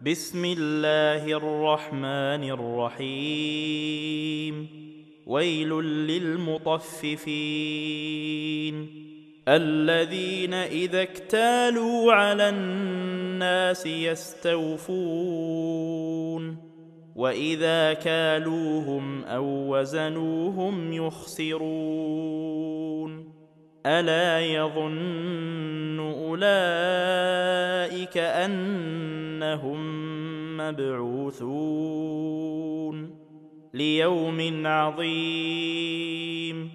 بسم الله الرحمن الرحيم. ويل للمطففين الذين إذا اكتالوا على الناس يستوفون وإذا كالوهم أو وزنوهم يخسرون ألا يظن أولئك أنهم مبعوثون ليوم عظيم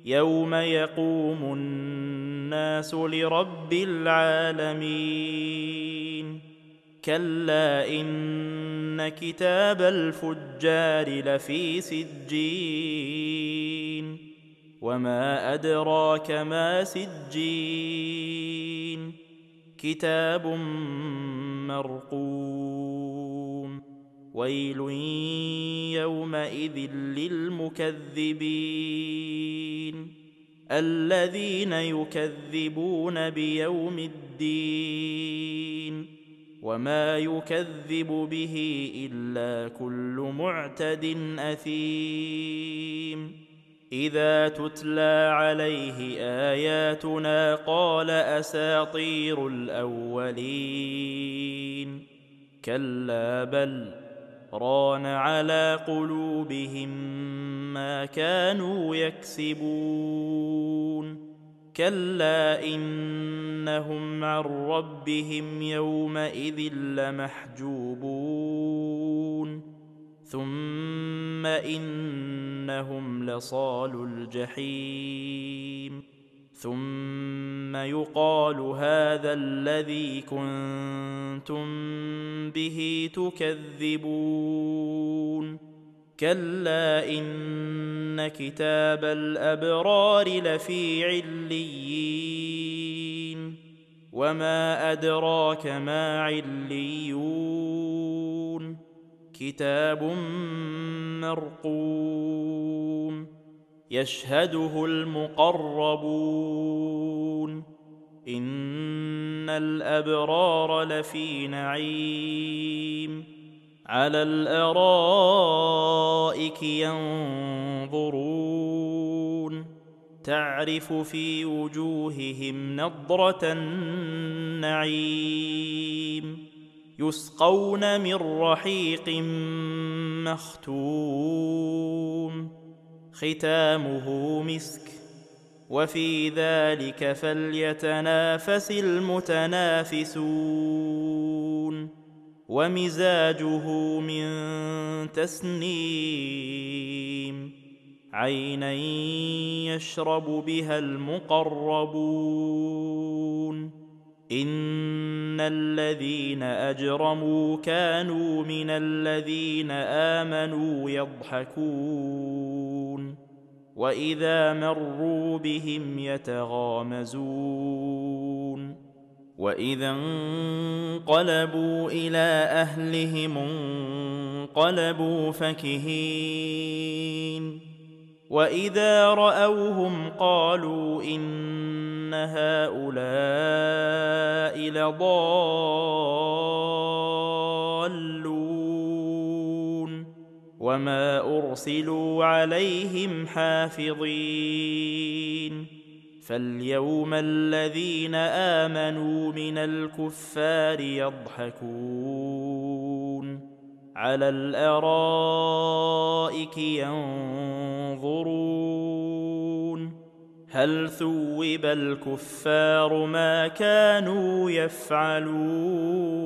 يوم يقوم الناس لرب العالمين كلا إن كتاب الفجار لفي سجين وما أدراك ما سجين كتاب مرقوم ويل يومئذ للمكذبين الذين يكذبون بيوم الدين وما يكذب به إلا كل معتد أثيم إذا تتلى عليه آياتنا قال أساطير الأولين كلا بل ران على قلوبهم ما كانوا يكسبون كلا إنهم عن ربهم يومئذ لمحجوبون ثم إنهم لصالو الجحيم ثم يقال هذا الذي كنتم به تكذبون كلا إن كتاب الأبرار لفي عليين وما أدراك ما عليون كتاب مرقوم يشهده المقربون إن الأبرار لفي نعيم على الأرائك ينظرون تعرف في وجوههم نضرة النعيم يسقون من رحيق مختوم ختامه مسك وفي ذلك فليتنافس المتنافسون ومزاجه من تسنيم عينا يشرب بها المقربون إن الذين أجرموا كانوا من الذين آمنوا يضحكون وإذا مروا بهم يتغامزون وإذا انقلبوا إلى أهلهم انقلبوا فكهين وإذا رأوهم قالوا إن هؤلاء لضالون وما أرسلوا عليهم حافظين فاليوم الذين آمنوا من الكفار يضحكون على الأرائك ينظرون هل ثوب الكفار ما كانوا يفعلون